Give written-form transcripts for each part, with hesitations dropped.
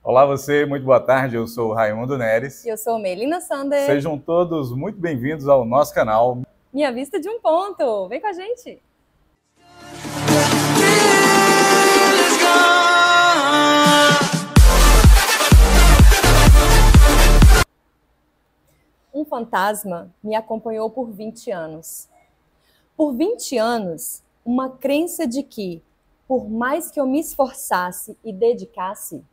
Olá você, muito boa tarde, eu sou o Raimundo Neres. E eu sou Melina Sander. Sejam todos muito bem-vindos ao nosso canal. Minha Vista de um Ponto, vem com a gente! Um fantasma me acompanhou por 20 anos. Por 20 anos, uma crença de que, por mais que eu me esforçasse e dedicasse,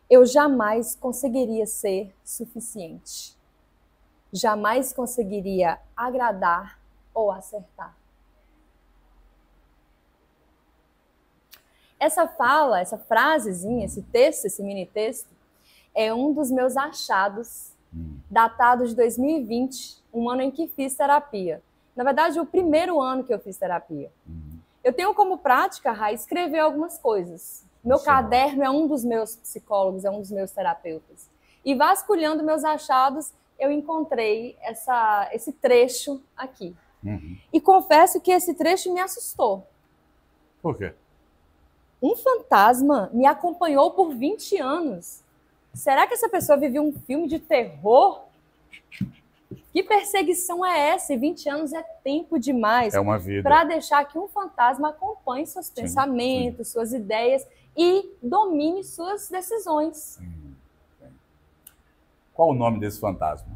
eu jamais conseguiria ser suficiente. Jamais conseguiria agradar ou acertar. Essa fala, essa frasezinha, esse texto, esse mini texto, é um dos meus achados, datado de 2020, um ano em que fiz terapia. Na verdade, o primeiro ano que eu fiz terapia. Eu tenho como prática, Rai, escrever algumas coisas. Meu caderno é um dos meus psicólogos, é um dos meus terapeutas. E vasculhando meus achados, eu encontrei esse trecho aqui. E confesso que esse trecho me assustou. Por quê? Um fantasma me acompanhou por 20 anos. Será que essa pessoa viveu um filme de terror? Que perseguição é essa? E 20 anos é tempo demais. É uma vida. Para deixar que um fantasma acompanhe seus pensamentos, suas ideias e domine suas decisões. Qual o nome desse fantasma?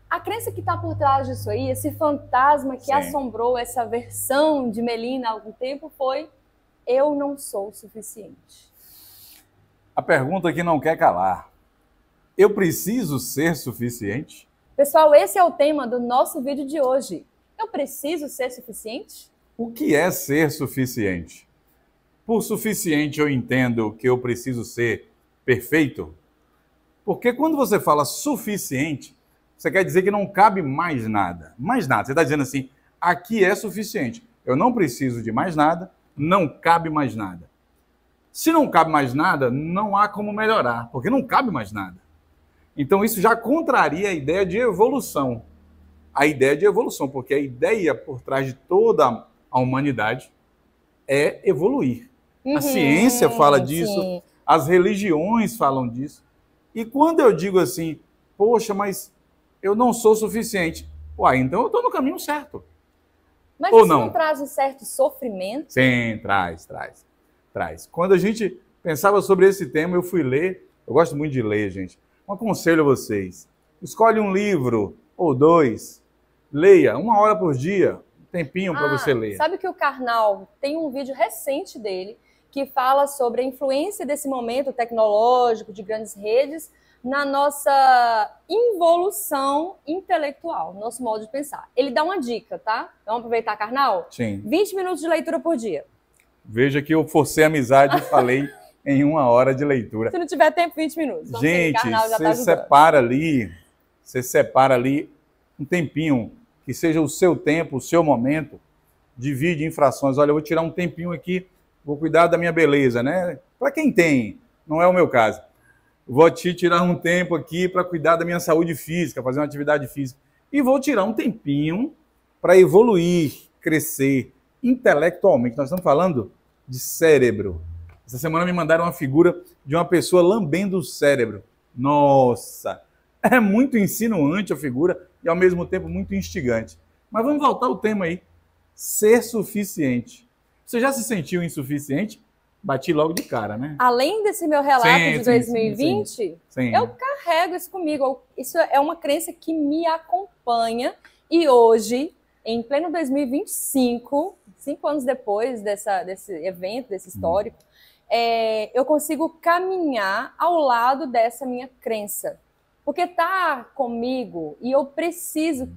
A crença que está por trás disso aí, esse fantasma que assombrou essa versão de Melina há algum tempo foi: eu não sou o suficiente. A pergunta que não quer calar. Eu preciso ser suficiente? Pessoal, esse é o tema do nosso vídeo de hoje. Eu preciso ser suficiente? O que é ser suficiente? Por suficiente eu entendo que eu preciso ser perfeito? Porque quando você fala suficiente, você quer dizer que não cabe mais nada. Mais nada. Você está dizendo assim, aqui é suficiente. Eu não preciso de mais nada, não cabe mais nada. Se não cabe mais nada, não há como melhorar, porque não cabe mais nada. Então isso já contraria a ideia de evolução. A ideia de evolução, porque a ideia por trás de toda a humanidade é evoluir. A ciência fala disso, as religiões falam disso. E quando eu digo assim, poxa, mas eu não sou suficiente, então eu estou no caminho certo. Mas isso não traz um certo sofrimento? Sim, traz. Quando a gente pensava sobre esse tema, eu fui ler. Eu gosto muito de ler, gente. Um aconselho a vocês. Escolhe um livro ou dois. Leia 1 hora por dia. Um tempinho para você ler. Sabe que o Karnal tem um vídeo recente dele que fala sobre a influência desse momento tecnológico de grandes redes na nossa involução intelectual, nosso modo de pensar. Ele dá uma dica, tá? Vamos aproveitar, Karnal? Sim. 20 minutos de leitura por dia. Veja que eu forcei a amizade e falei em 1 hora de leitura. Se não tiver tempo, 20 minutos. Gente, você separa ali um tempinho, que seja o seu tempo, o seu momento, divide em frações. Olha, eu vou tirar um tempinho aqui, vou cuidar da minha beleza, né? Para quem tem, não é o meu caso. Vou tirar um tempo aqui para cuidar da minha saúde física, fazer uma atividade física. E vou tirar um tempinho para evoluir, crescer intelectualmente. Nós estamos falando de cérebro. Essa semana me mandaram uma figura de uma pessoa lambendo o cérebro. Nossa! É muito insinuante a figura e ao mesmo tempo muito instigante. Mas vamos voltar ao tema aí. Ser suficiente. Você já se sentiu insuficiente? Bati logo de cara, né? Além desse meu relato de 2020, sim. Eu carrego isso comigo. Isso é uma crença que me acompanha. E hoje, em pleno 2025, 5 anos depois desse evento, desse histórico, eu consigo caminhar ao lado dessa minha crença. Porque tá comigo e eu preciso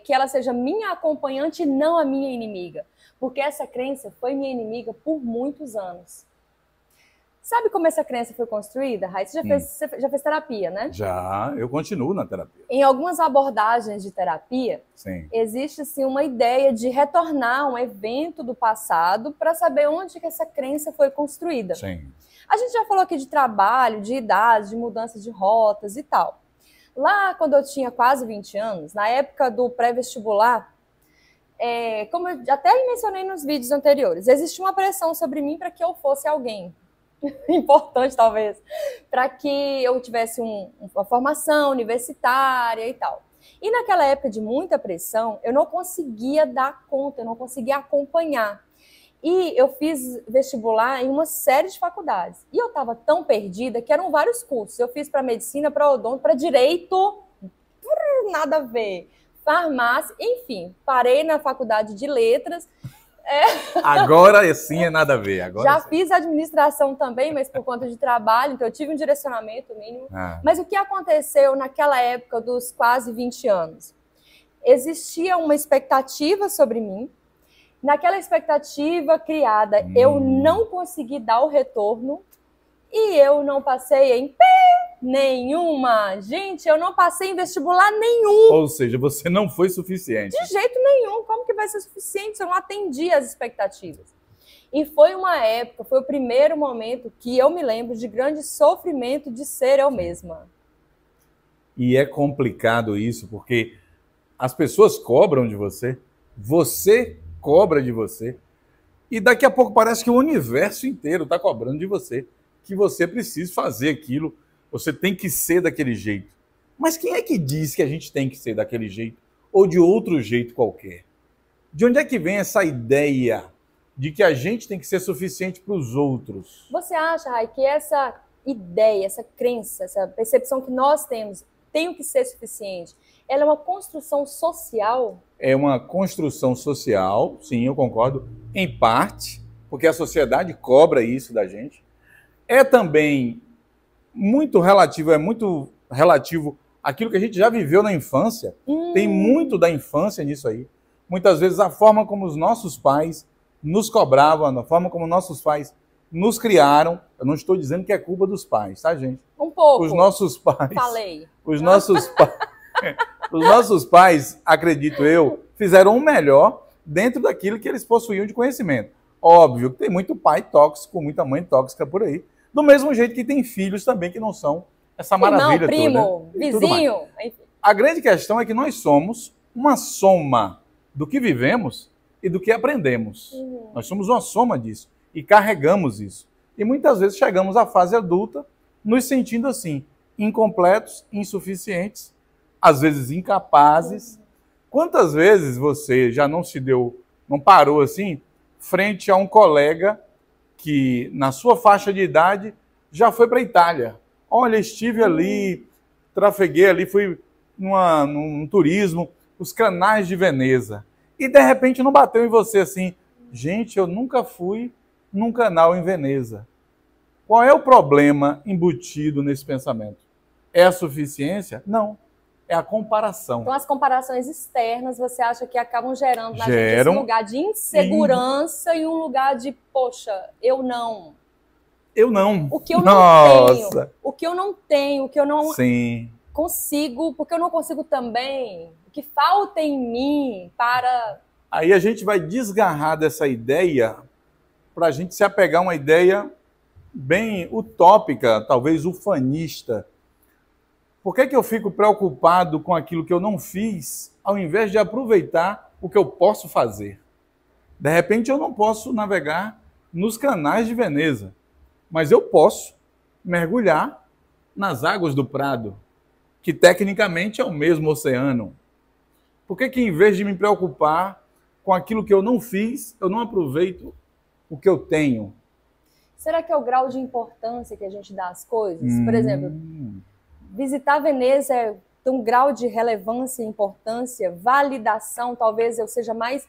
que ela seja minha acompanhante e não a minha inimiga. Porque essa crença foi minha inimiga por muitos anos. Sabe como essa crença foi construída, Rai? Você já fez terapia, né? Já, eu continuo na terapia. Em algumas abordagens de terapia, existe assim, uma ideia de retornar a um evento do passado para saber onde que essa crença foi construída. Sim. A gente já falou aqui de trabalho, de idade, de mudança de rotas e tal. Lá, quando eu tinha quase 20 anos, na época do pré-vestibular, como eu até mencionei nos vídeos anteriores, existia uma pressão sobre mim para que eu fosse alguém. importante talvez, para que eu tivesse uma formação universitária e tal. E naquela época de muita pressão, eu não conseguia dar conta, eu não conseguia acompanhar. E eu fiz vestibular em uma série de faculdades. E eu estava tão perdida que eram vários cursos. Eu fiz para medicina, para odonto, para direito, nada a ver, farmácia, enfim. Parei na faculdade de letras. Agora sim é nada a ver. Agora já fiz administração também, mas por conta de trabalho, então eu tive um direcionamento mínimo. Mas o que aconteceu naquela época dos quase 20 anos? Existia uma expectativa sobre mim. Naquela expectativa criada, eu não consegui dar o retorno e eu não passei em nenhuma. Gente, eu não passei em vestibular nenhum. Ou seja, você não foi suficiente. De jeito nenhum. Como que vai ser suficiente se eu não atendi as expectativas? E foi uma época, foi o primeiro momento que eu me lembro de grande sofrimento de ser eu mesma. E é complicado isso, porque as pessoas cobram de você, você cobra de você, e daqui a pouco parece que o universo inteiro está cobrando de você, que você precisa fazer aquilo, você tem que ser daquele jeito. Mas quem é que diz que a gente tem que ser daquele jeito, ou de outro jeito qualquer? De onde é que vem essa ideia de que a gente tem que ser suficiente para os outros? Você acha, Rai, que essa ideia, essa crença, essa percepção que nós temos, tenho que ser suficiente, ela é uma construção social? É uma construção social, sim, eu concordo, em parte, porque a sociedade cobra isso da gente. É também muito relativo àquilo que a gente já viveu na infância. Tem muito da infância nisso aí. Muitas vezes a forma como os nossos pais nos cobravam, a forma como nossos pais nos criaram. Eu não estou dizendo que é culpa dos pais, tá, gente? Um pouco. Os nossos pais. Falei. Os nossos pais, acredito eu, fizeram o melhor dentro daquilo que eles possuíam de conhecimento. Óbvio que tem muito pai tóxico, muita mãe tóxica por aí. Do mesmo jeito que tem filhos também que não são essa maravilha toda. Irmão, primo, vizinho. Enfim. A grande questão é que nós somos uma soma do que vivemos e do que aprendemos. Nós somos uma soma disso e carregamos isso. E muitas vezes chegamos à fase adulta nos sentindo assim, incompletos, insuficientes, às vezes incapazes. Quantas vezes você já não parou assim, frente a um colega que na sua faixa de idade já foi para a Itália? Olha, estive ali, trafeguei ali, fui num turismo, os canais de Veneza. E de repente não bateu em você assim, gente, eu nunca fui num canal em Veneza. Qual é o problema embutido nesse pensamento? É a suficiência? Não. É a comparação. Então, as comparações externas, você acha que acabam gerando na gente esse lugar de insegurança e um lugar de, poxa, eu não. Eu não. O que eu não tenho. O que eu não tenho, o que eu não consigo, porque eu não consigo também. O que falta em mim para... Aí a gente vai desgarrar dessa ideia para a gente se apegar a uma ideia bem utópica, talvez ufanista. Por que eu fico preocupado com aquilo que eu não fiz, ao invés de aproveitar o que eu posso fazer? De repente eu não posso navegar nos canais de Veneza, mas eu posso mergulhar nas águas do Prado, que tecnicamente é o mesmo oceano. Por que em vez de me preocupar com aquilo que eu não fiz, eu não aproveito o que eu tenho? Será que é o grau de importância que a gente dá às coisas? Por exemplo, visitar Veneza tem um grau de relevância, importância, validação, talvez eu seja mais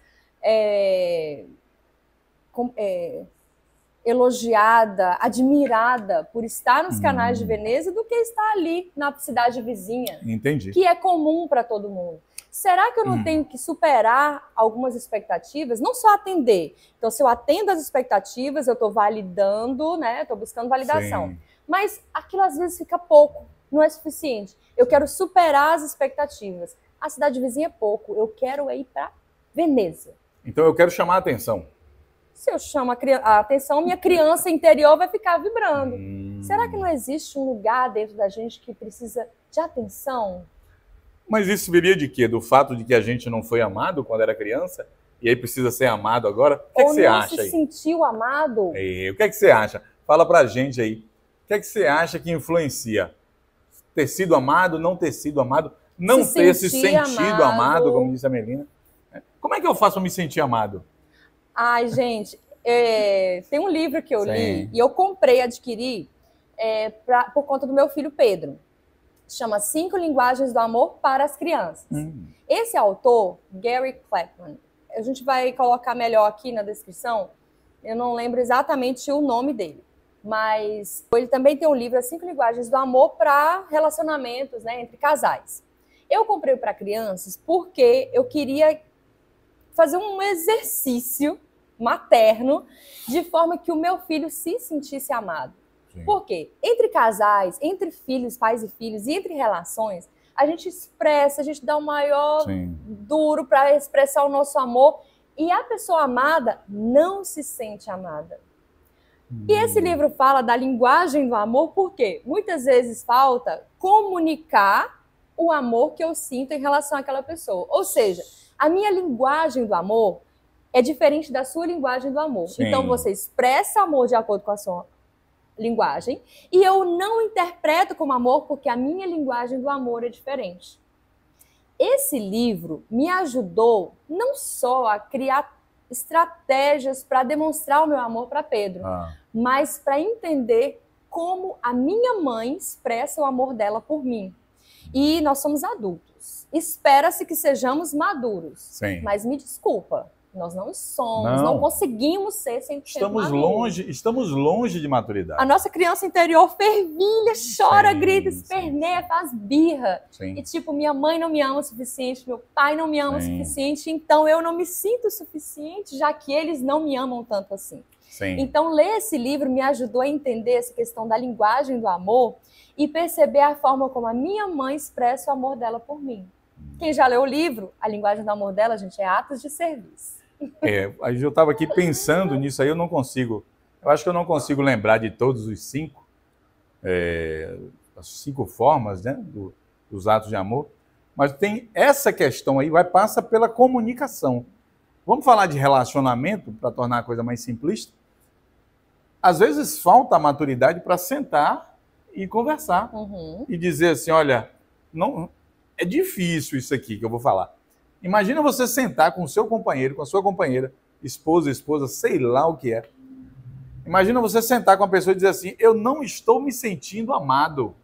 elogiada, admirada por estar nos canais de Veneza do que estar ali na cidade vizinha. Entendi. Que é comum para todo mundo. Será que eu não tenho que superar algumas expectativas? Não só atender. Então, se eu atendo as expectativas, eu estou validando, né? Estou buscando validação. Sim. Mas aquilo às vezes fica pouco, não é suficiente. Eu quero superar as expectativas. A cidade vizinha é pouco, eu quero ir para Veneza. Então eu quero chamar a atenção. Se eu chamo a atenção, minha criança interior vai ficar vibrando. Será que não existe um lugar dentro da gente que precisa de atenção? Mas isso viria de quê? Do fato de que a gente não foi amado quando era criança? E aí precisa ser amado agora? O que você acha aí? Ou não se sentiu amado? O que você acha? Fala pra gente aí. O que é que você acha que influencia? Ter sido amado, não ter sido amado, não ter se sentido amado, como disse a Melina. Como é que eu faço para me sentir amado? Ai, gente, tem um livro que eu li e eu adquiri por conta do meu filho Pedro. Chama 5 Linguagens do Amor para as Crianças. Esse autor, Gary Chapman, a gente vai colocar melhor aqui na descrição, eu não lembro exatamente o nome dele, mas ele também tem um livro, As 5 Linguagens do Amor para relacionamentos, né, entre casais. Eu comprei para crianças porque eu queria fazer um exercício materno de forma que o meu filho se sentisse amado. Sim. Por quê? Entre casais, entre filhos, pais e filhos, e entre relações, a gente expressa, a gente dá o maior duro para expressar o nosso amor, e a pessoa amada não se sente amada. E esse livro fala da linguagem do amor, porque muitas vezes falta comunicar o amor que eu sinto em relação àquela pessoa. Ou seja, a minha linguagem do amor é diferente da sua linguagem do amor. Sim. Então você expressa amor de acordo com a sua linguagem, e eu não interpreto como amor porque a minha linguagem do amor é diferente. Esse livro me ajudou não só a criar estratégias para demonstrar o meu amor para Pedro, mas para entender como a minha mãe expressa o amor dela por mim. E nós somos adultos. Espera-se que sejamos maduros. Sim. Mas me desculpa, nós não somos, não conseguimos ser 100% maduros. Estamos longe de maturidade. A nossa criança interior fervilha, chora, grita, esperneia, faz birra. Sim. E tipo, minha mãe não me ama o suficiente, meu pai não me ama o suficiente, então eu não me sinto o suficiente, já que eles não me amam tanto assim. Sim. Então, ler esse livro me ajudou a entender essa questão da linguagem do amor e perceber a forma como a minha mãe expressa o amor dela por mim. Quem já leu o livro, a linguagem do amor dela, gente, é atos de serviço. Eu estava aqui pensando nisso aí, eu acho que eu não consigo lembrar de todos os 5, as 5 formas, né, dos atos de amor, mas tem essa questão aí, passa pela comunicação. Vamos falar de relacionamento, para tornar a coisa mais simplista? Às vezes falta a maturidade para sentar e conversar. E dizer assim, olha, não, é difícil isso aqui que eu vou falar. Imagina você sentar com o seu companheiro, com a sua companheira, esposa, sei lá o que é. Imagina você sentar com a pessoa e dizer assim, eu não estou me sentindo amado.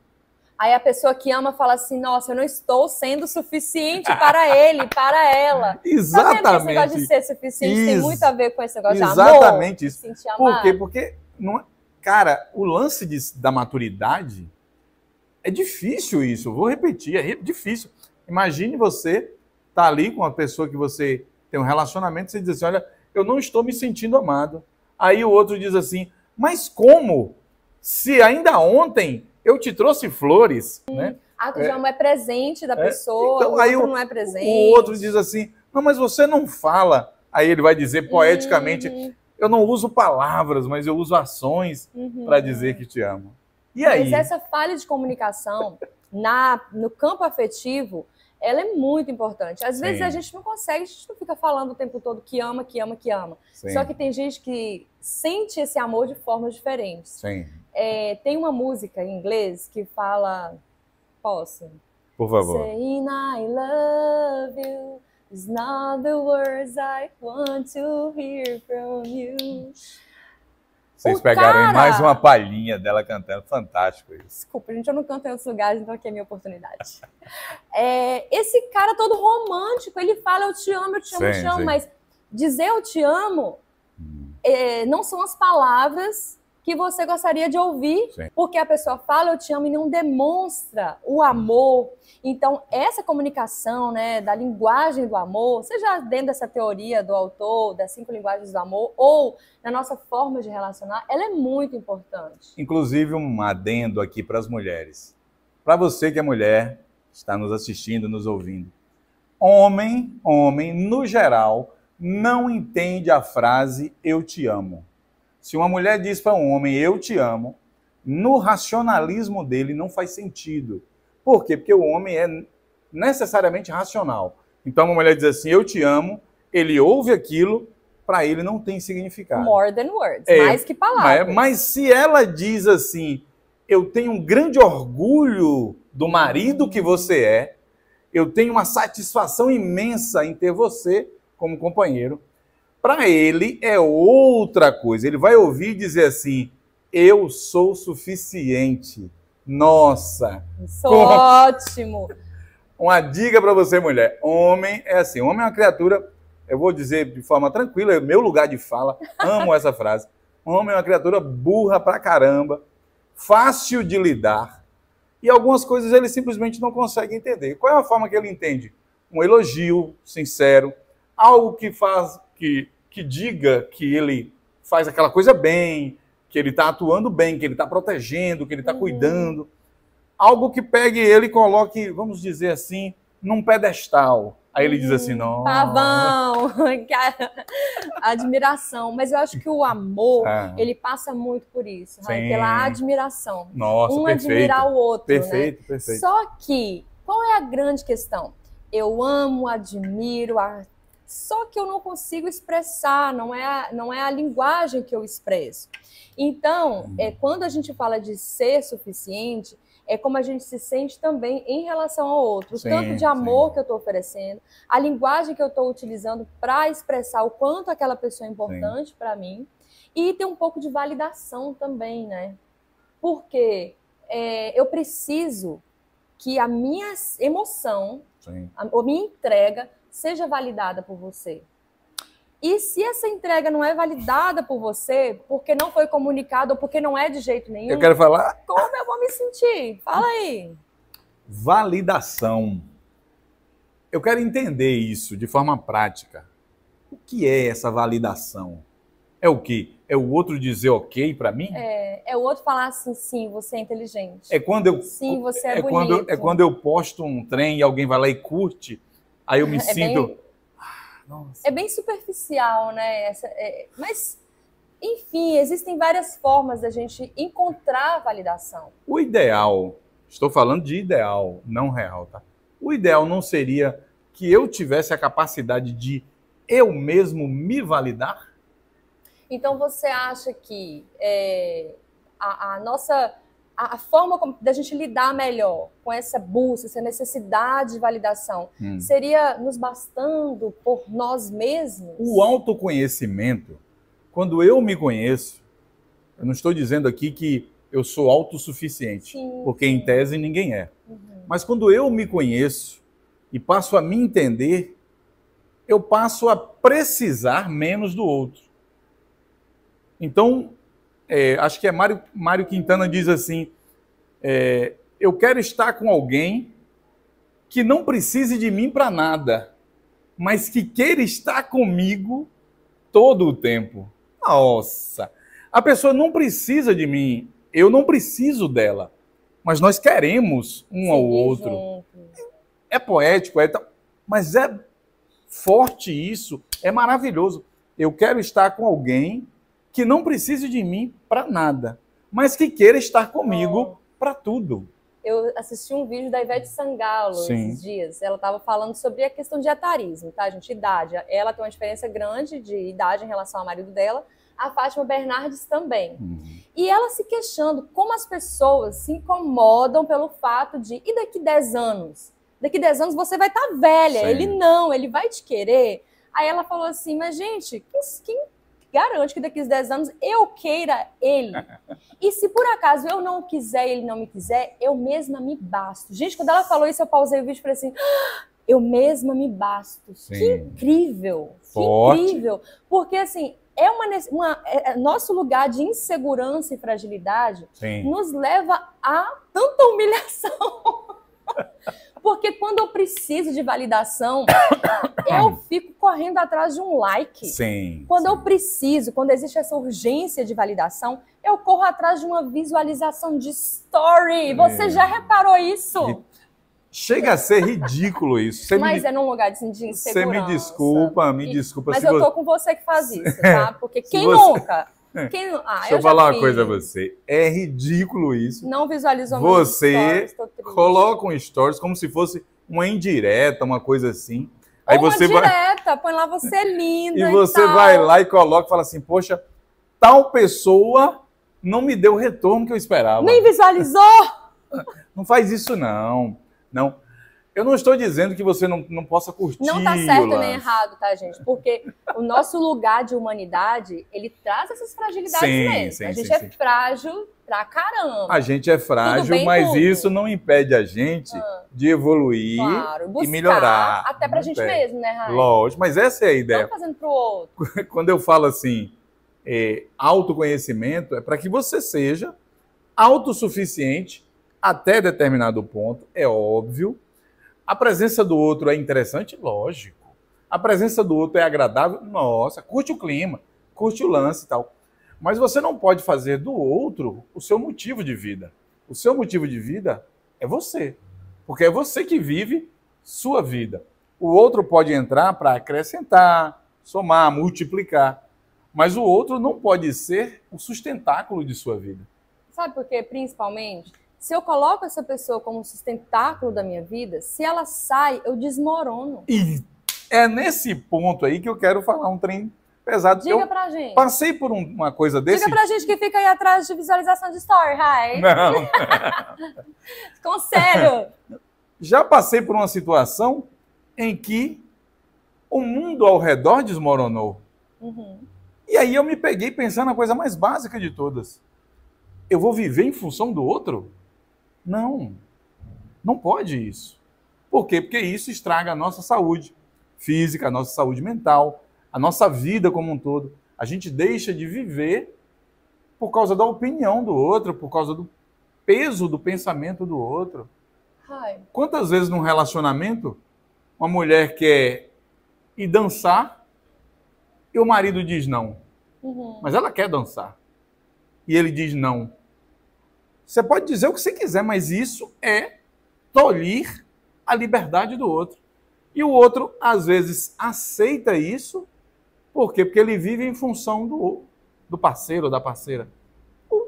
Aí a pessoa que ama fala assim, nossa, eu não estou sendo suficiente para ele, para ela. Exatamente. Tá vendo que esse negócio de ser suficiente tem muito a ver com esse negócio de amor? Exatamente isso. Se sentir amado? Por quê? Porque, cara, o lance da maturidade é difícil isso. Vou repetir, é difícil. Imagine você estar ali com uma pessoa que você tem um relacionamento e você diz assim, olha, eu não estou me sentindo amado. Aí o outro diz assim, mas como? Se ainda ontem eu te trouxe flores, né? Ato de amor é presente da pessoa, então, o outro não é presente. O outro diz assim, não, mas você não fala. Aí ele vai dizer poeticamente, eu não uso palavras, mas eu uso ações para dizer que te amo. E aí? Mas essa falha de comunicação no campo afetivo, ela é muito importante. Às vezes a gente não consegue, a gente não fica falando o tempo todo que ama, que ama, que ama. Sim. Só que tem gente que sente esse amor de formas diferentes. Sim. Tem uma música em inglês que fala... Posso? Por favor. Saying I love you is not the words I want to hear from you. Vocês pegaram mais uma palhinha dela cantando. Fantástico isso. Desculpa, gente, eu não canto em outros lugares, então aqui é a minha oportunidade. Esse cara todo romântico, ele fala eu te amo, eu te amo, eu te amo, mas dizer eu te amo não são as palavras que você gostaria de ouvir, porque a pessoa fala eu te amo e não demonstra o amor. Então, essa comunicação, né, da linguagem do amor, seja dentro dessa teoria do autor, das 5 linguagens do amor, ou na nossa forma de relacionar, ela é muito importante. Inclusive, um adendo aqui para as mulheres. Para você que é mulher, está nos assistindo, nos ouvindo. Homem, no geral, não entende a frase eu te amo. Se uma mulher diz para um homem, eu te amo, no racionalismo dele não faz sentido. Por quê? Porque o homem é necessariamente racional. Então, uma mulher diz assim, eu te amo, ele ouve aquilo para ele não tem significado. More than words, mais que Mas, palavras. mas se ela diz assim, eu tenho um grande orgulho do marido que você é, eu tenho uma satisfação imensa em ter você como companheiro, para ele é outra coisa. Ele vai ouvir dizer assim, eu sou suficiente. Nossa! Sou ótimo! Uma dica para você, mulher. Homem é assim, homem é uma criatura, eu vou dizer de forma tranquila, é meu lugar de fala, amo essa frase. Homem é uma criatura burra pra caramba, fácil de lidar, e algumas coisas ele simplesmente não consegue entender. Qual é a forma que ele entende? Um elogio sincero, algo que faz, que diga que ele faz aquela coisa bem, que ele está atuando bem, que ele está protegendo, que ele está cuidando. Algo que pegue ele e coloque, vamos dizer assim, num pedestal. Aí ele diz assim, não. Pavão, admiração. Mas eu acho que o amor, ele passa muito por isso, pela admiração. Nossa, um perfeito. Admirar o outro, perfeito, né? Perfeito. Só que, qual é a grande questão? Eu amo, admiro, só que eu não consigo expressar, não é a linguagem que eu expresso. Então, quando a gente fala de ser suficiente, é como a gente se sente também em relação ao outro. O tanto de amor que eu estou oferecendo, a linguagem que eu estou utilizando para expressar o quanto aquela pessoa é importante para mim. E tem um pouco de validação também, né? Porque eu preciso que a minha emoção, a minha entrega, seja validada por você. E se essa entrega não é validada por você, porque não foi comunicado ou porque não é de jeito nenhum... Eu quero falar... Como eu vou me sentir? Fala aí. Validação. Eu quero entender isso de forma prática. O que é essa validação? É o quê? É o outro dizer ok para mim? É o outro falar assim, sim, você é inteligente. É quando eu... Sim, você é bonito. Quando eu posto um trem e alguém vai lá e curte, aí eu me sinto... Nossa. É bem superficial, né? Mas, enfim, existem várias formas da gente encontrar a validação. O ideal, estou falando de ideal, não real, tá? O ideal não seria que eu tivesse a capacidade de eu mesmo me validar? Então você acha que a forma da gente lidar melhor com essa busca, essa necessidade de validação, seria nos bastando por nós mesmos? O autoconhecimento, quando eu me conheço, eu não estou dizendo aqui que eu sou autossuficiente, porque em tese ninguém é. Mas quando eu me conheço e passo a me entender, eu passo a precisar menos do outro. Então, acho que Mário Quintana diz assim, eu quero estar com alguém que não precise de mim para nada, mas que queira estar comigo todo o tempo. Nossa! A pessoa não precisa de mim, eu não preciso dela, mas nós queremos um ao outro. Junto. É poético, mas é forte isso, é maravilhoso. Eu quero estar com alguém que não precise de mim para nada, mas que queira estar comigo para tudo. Eu assisti um vídeo da Ivete Sangalo esses dias. Ela estava falando sobre a questão de etarismo, tá, gente? Idade. Ela tem uma diferença grande de idade em relação ao marido dela. A Fátima Bernardes também. E ela se queixando como as pessoas se incomodam pelo fato de, e daqui 10 anos? Daqui 10 anos você vai estar velha. Ele não, ele vai te querer. Aí ela falou assim, mas gente, quem garante que daqui a 10 anos eu queira ele? E se por acaso eu não quiser e ele não me quiser, eu mesma me basto. Gente, quando ela falou isso, eu pausei o vídeo e falei assim, eu mesma me basto. Que incrível! Forte. Que incrível! Porque assim, nosso lugar de insegurança e fragilidade nos leva a tanta humilhação. Porque quando eu preciso de validação, eu fico correndo atrás de um like. Quando eu preciso, quando existe essa urgência de validação, eu corro atrás de uma visualização de story. Você já reparou isso? Chega a ser ridículo isso. Mas é num lugar de insegurança. Você me desculpa. Mas eu tô com você que faz isso, tá? Porque quem nunca... Deixa eu falar uma coisa a você. É ridículo isso. Não visualizou Você coloca um stories como se fosse uma indireta, uma coisa assim. Aí Ou uma você direta, põe lá você é linda e você tal. vai lá e coloca e fala assim, poxa, tal pessoa não me deu o retorno que eu esperava. Nem visualizou? Não faz isso, não. Não. Eu não estou dizendo que você não possa curtir. Não tá o certo lance. nem errado, tá, gente? Porque o nosso lugar de humanidade, ele traz essas fragilidades mesmo. A gente é frágil pra caramba. A gente é frágil, Tudo bem, mas tudo. isso não impede a gente de evoluir Claro, buscar, e melhorar. até pra gente mesmo, né, Raio? Lógico, mas essa é a ideia. Não fazendo pro outro. Quando eu falo assim, autoconhecimento, é para que você seja autossuficiente até determinado ponto, é óbvio. A presença do outro é interessante? Lógico. A presença do outro é agradável? Nossa, curte o clima, curte o lance e tal. Mas você não pode fazer do outro o seu motivo de vida. O seu motivo de vida é você. Porque é você que vive sua vida. O outro pode entrar para acrescentar, somar, multiplicar. Mas o outro não pode ser o sustentáculo de sua vida. Sabe por quê? Principalmente, se eu coloco essa pessoa como sustentáculo da minha vida, se ela sai, eu desmorono. E é nesse ponto aí que eu quero falar um trem pesado. Diga pra gente. Passei por uma coisa desse... Diga pra gente que fica aí atrás de visualização de story, Rai. Não. Conselho. Já passei por uma situação em que o mundo ao redor desmoronou. Uhum. E aí eu me peguei pensando na coisa mais básica de todas. Eu vou viver em função do outro? Não. Não pode isso. Por quê? Porque isso estraga a nossa saúde física, a nossa saúde mental, a nossa vida como um todo. A gente deixa de viver por causa da opinião do outro, por causa do peso do pensamento do outro. Ai. Quantas vezes num relacionamento uma mulher quer ir dançar e o marido diz não? Uhum. Mas ela quer dançar. E ele diz não. Você pode dizer o que você quiser, mas isso é tolir a liberdade do outro. E o outro, às vezes, aceita isso. Por quê? Porque ele vive em função do parceiro ou da parceira.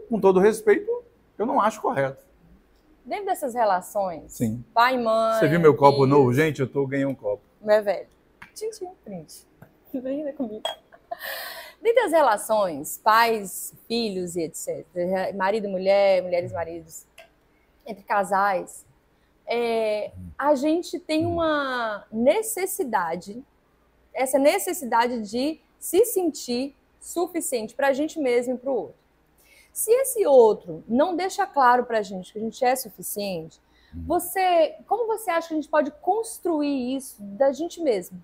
Com todo respeito, eu não acho correto. Dentro dessas relações, Sim. pai e mãe... Você viu meu copo filhos, novo? Gente, ganhei um copo. Meu velho. Tchim, print. Vem né, comigo. Dentro das relações, pais, filhos e etc., marido e mulher, mulheres e maridos, entre casais, a gente tem uma necessidade, essa necessidade de se sentir suficiente para a gente mesmo e para o outro. Se esse outro não deixa claro para a gente que a gente é suficiente, como você acha que a gente pode construir isso da gente mesmo?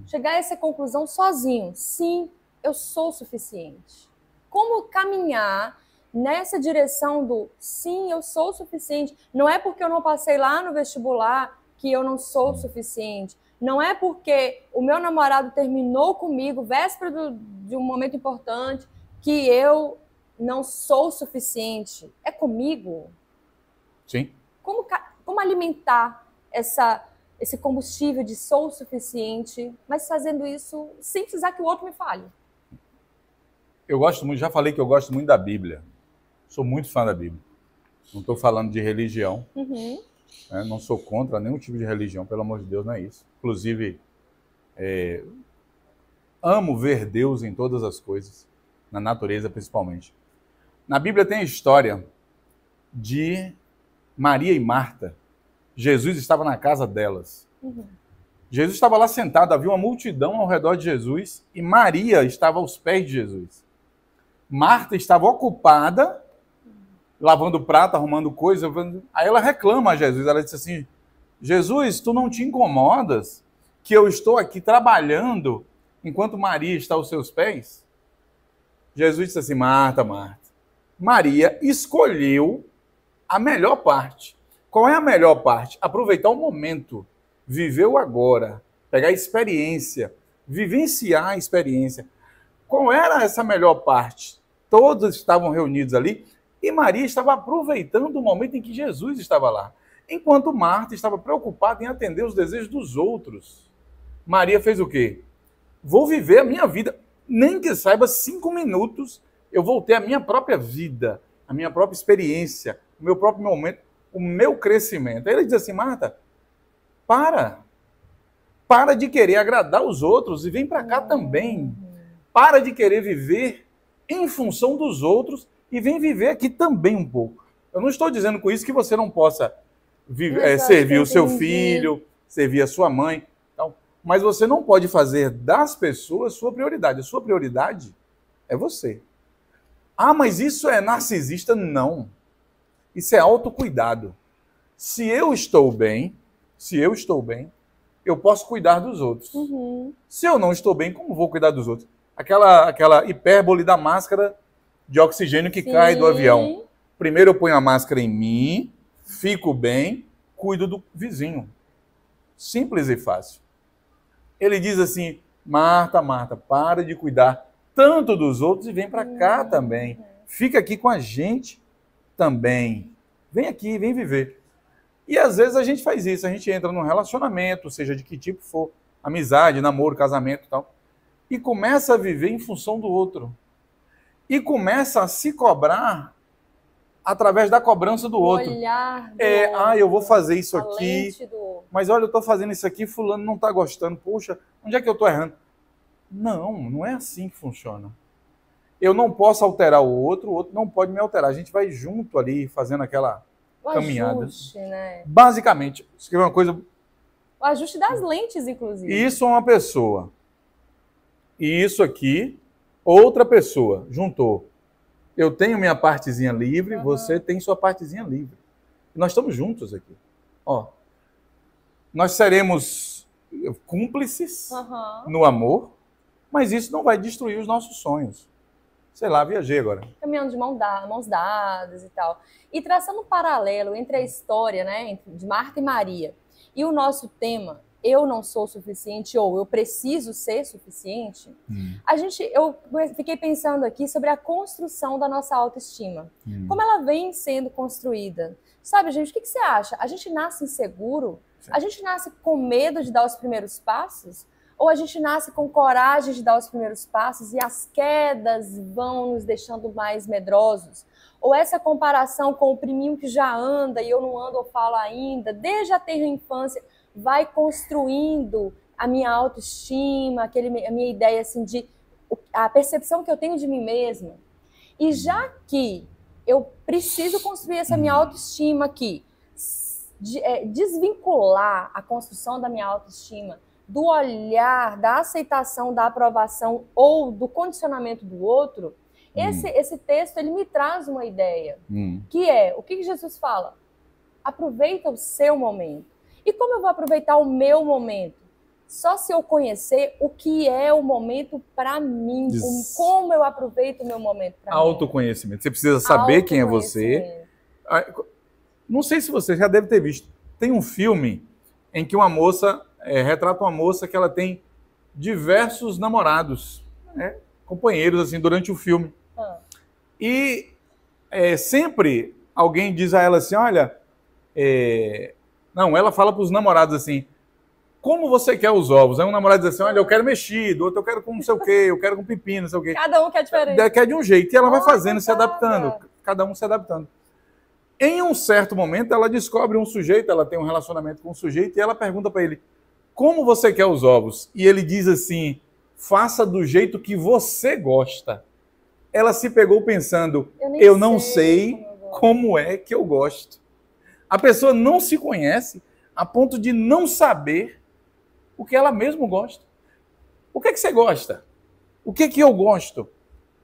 Chegar a essa conclusão sozinho. Sim, eu sou suficiente. Como caminhar nessa direção do sim, eu sou suficiente? Não é porque eu não passei lá no vestibular que eu não sou suficiente. Não é porque o meu namorado terminou comigo véspera de um momento importante que eu não sou suficiente. É comigo? Sim. Como alimentar esse combustível de sou suficiente, mas fazendo isso sem precisar que o outro me fale? Eu gosto muito, já falei que eu gosto muito da Bíblia. Sou muito fã da Bíblia. Não estou falando de religião. Uhum. Né? Não sou contra nenhum tipo de religião, pelo amor de Deus, não é isso. Inclusive, amo ver Deus em todas as coisas, na natureza principalmente. Na Bíblia tem a história de Maria e Marta. Jesus estava na casa delas. Uhum. Jesus estava lá sentado, havia uma multidão ao redor de Jesus e Maria estava aos pés de Jesus. Marta estava ocupada, lavando prato, arrumando coisa. Aí ela reclama a Jesus, ela disse assim, Jesus, tu não te incomodas que eu estou aqui trabalhando enquanto Maria está aos seus pés? Jesus disse assim, Marta, Marta, Maria escolheu a melhor parte. Qual é a melhor parte? Aproveitar o momento, viver o agora, pegar a experiência, vivenciar a experiência. Qual era essa melhor parte? Todos estavam reunidos ali e Maria estava aproveitando o momento em que Jesus estava lá. Enquanto Marta estava preocupada em atender os desejos dos outros. Maria fez o quê? Vou viver a minha vida. Nem que saiba 5 minutos, eu vou ter a minha própria vida, a minha própria experiência, o meu próprio momento, o meu crescimento. Aí ele diz assim, Marta, para. Para de querer agradar os outros e vem para cá também. Para de querer viver em função dos outros e vem viver aqui também um pouco. Eu não estou dizendo com isso que você não possa servir o seu filho, servir a sua mãe, então, mas você não pode fazer das pessoas sua prioridade. A sua prioridade é você. Ah, mas isso é narcisista? Não. Isso é autocuidado. Se eu estou bem, eu posso cuidar dos outros. Se eu não estou bem, como vou cuidar dos outros? Aquela hipérbole da máscara de oxigênio que cai do avião. Primeiro eu ponho a máscara em mim, fico bem, cuido do vizinho. Simples e fácil. Ele diz assim, Marta, para de cuidar tanto dos outros e vem para cá também. Fica aqui com a gente também. Vem aqui, vem viver. E às vezes a gente faz isso, a gente entra num relacionamento, seja de que tipo for, amizade, namoro, casamento e tal, e começa a viver em função do outro. E começa a se cobrar através da cobrança do outro. Olhar do eu vou fazer isso aqui, do... mas olha, eu estou fazendo isso aqui, fulano não está gostando, poxa, onde é que eu estou errando? Não é assim que funciona. Eu não posso alterar o outro não pode me alterar. A gente vai junto ali, fazendo aquela caminhada. Ajuste, né? Basicamente, isso aqui é uma coisa... O ajuste das lentes, inclusive. Isso é uma pessoa. E isso aqui, outra pessoa, juntou. Eu tenho minha partezinha livre, você tem sua partezinha livre. Nós estamos juntos aqui. Ó, nós seremos cúmplices no amor, mas isso não vai destruir os nossos sonhos. Sei lá, viajei agora. Caminhando de mãos dadas e tal. E traçando um paralelo entre a história, né, de Marta e Maria e o nosso tema, eu não sou suficiente ou eu preciso ser suficiente, eu fiquei pensando aqui sobre a construção da nossa autoestima. Como ela vem sendo construída. Sabe, gente, o que você acha? A gente nasce inseguro? Sim. A gente nasce com medo de dar os primeiros passos? Ou a gente nasce com coragem de dar os primeiros passos e as quedas vão nos deixando mais medrosos? Ou essa comparação com o priminho que já anda e eu não ando ou falo ainda, desde a tenra infância, vai construindo a minha autoestima, a minha ideia assim, a percepção que eu tenho de mim mesma. E já que eu preciso construir essa minha autoestima aqui, desvincular a construção da minha autoestima do olhar, da aceitação, da aprovação ou do condicionamento do outro, esse texto ele me traz uma ideia, que é, o que Jesus fala? Aproveita o seu momento. E como eu vou aproveitar o meu momento? Só se eu conhecer o que é o momento para mim, como eu aproveito o meu momento para mim. Autoconhecimento. Você precisa saber quem é você. Não sei se você já deve ter visto. Tem um filme em que uma moça retrata uma moça que ela tem diversos namorados, companheiros assim durante o filme. E sempre alguém diz a ela assim, olha, não, ela fala para os namorados assim, como você quer os ovos? Aí um namorado diz assim, olha, eu quero mexido, outro eu quero com não sei o quê, eu quero com pepino, não sei o quê. Cada um quer diferente. Quer de um jeito. E ela vai fazendo, se adaptando, cada um se adaptando. Em um certo momento, ela descobre um sujeito, ela tem um relacionamento com um sujeito, e ela pergunta para ele, como você quer os ovos? E ele diz assim, faça do jeito que você gosta. Ela se pegou pensando, eu não sei como é que eu gosto. A pessoa não se conhece a ponto de não saber o que ela mesmo gosta. O que é que você gosta? O que é que eu gosto?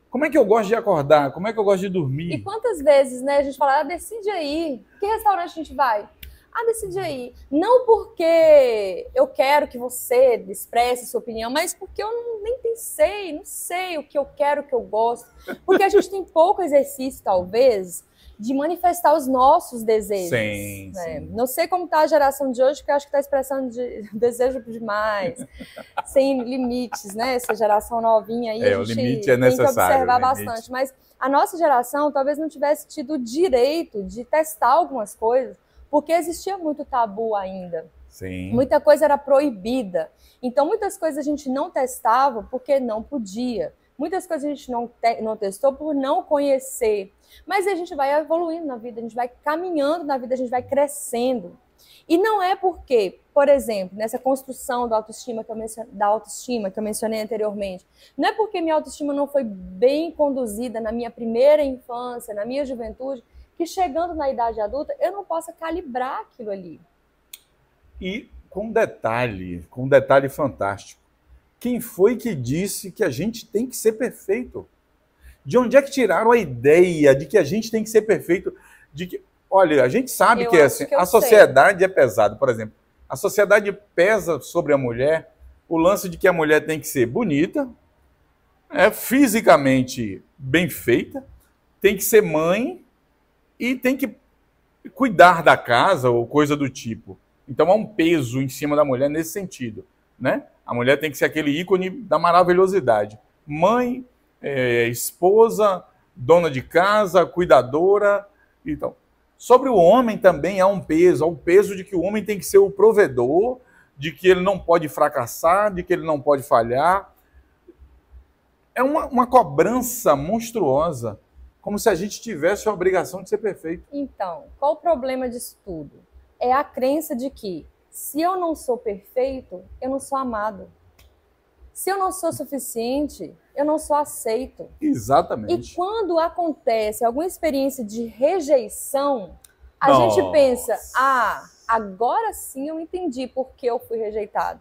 Como é que eu gosto de acordar? Como é que eu gosto de dormir? E quantas vezes, né, a gente fala, decide aí. Que restaurante a gente vai? Decide aí. Não porque eu quero que você expresse sua opinião, mas porque eu nem pensei, não sei o que eu quero, o que eu gosto. Porque a gente tem pouco exercício, talvez, de manifestar os nossos desejos. Sim, né? sim. Não sei como está a geração de hoje, porque eu acho que está expressando desejo demais, sem limites, né? Essa geração novinha aí, a gente o limite é necessário, tem que observar limite. bastante. Mas a nossa geração talvez não tivesse tido o direito de testar algumas coisas, porque existia muito tabu ainda. Sim. Muita coisa era proibida. Então, muitas coisas a gente não testava porque não podia. Muitas coisas a gente não testou por não conhecer. Mas a gente vai evoluindo na vida, a gente vai caminhando na vida, a gente vai crescendo. E não é porque, por exemplo, nessa construção da autoestima que eu mencionei anteriormente, não é porque minha autoestima não foi bem conduzida na minha primeira infância, na minha juventude, que chegando na idade adulta eu não possa calibrar aquilo ali. E com um detalhe fantástico. Quem foi que disse que a gente tem que ser perfeito? De onde é que tiraram a ideia de que a gente tem que ser perfeito? De que, olha, a gente sabe que, assim, a sociedade é pesada. Por exemplo, a sociedade pesa sobre a mulher o lance de que a mulher tem que ser bonita, fisicamente bem feita, tem que ser mãe e tem que cuidar da casa ou coisa do tipo. Então há um peso em cima da mulher nesse sentido, né? A mulher tem que ser aquele ícone da maravilhosidade. Mãe, esposa, dona de casa, cuidadora. Então, sobre o homem também há um peso. Há o peso de que o homem tem que ser o provedor, de que ele não pode fracassar, de que ele não pode falhar. É uma cobrança monstruosa, como se a gente tivesse a obrigação de ser perfeito. Então, qual o problema disso tudo? É a crença de que se eu não sou perfeito, eu não sou amado. Se eu não sou suficiente, eu não sou aceito. Exatamente. E quando acontece alguma experiência de rejeição, a gente pensa, agora sim eu entendi por que eu fui rejeitado.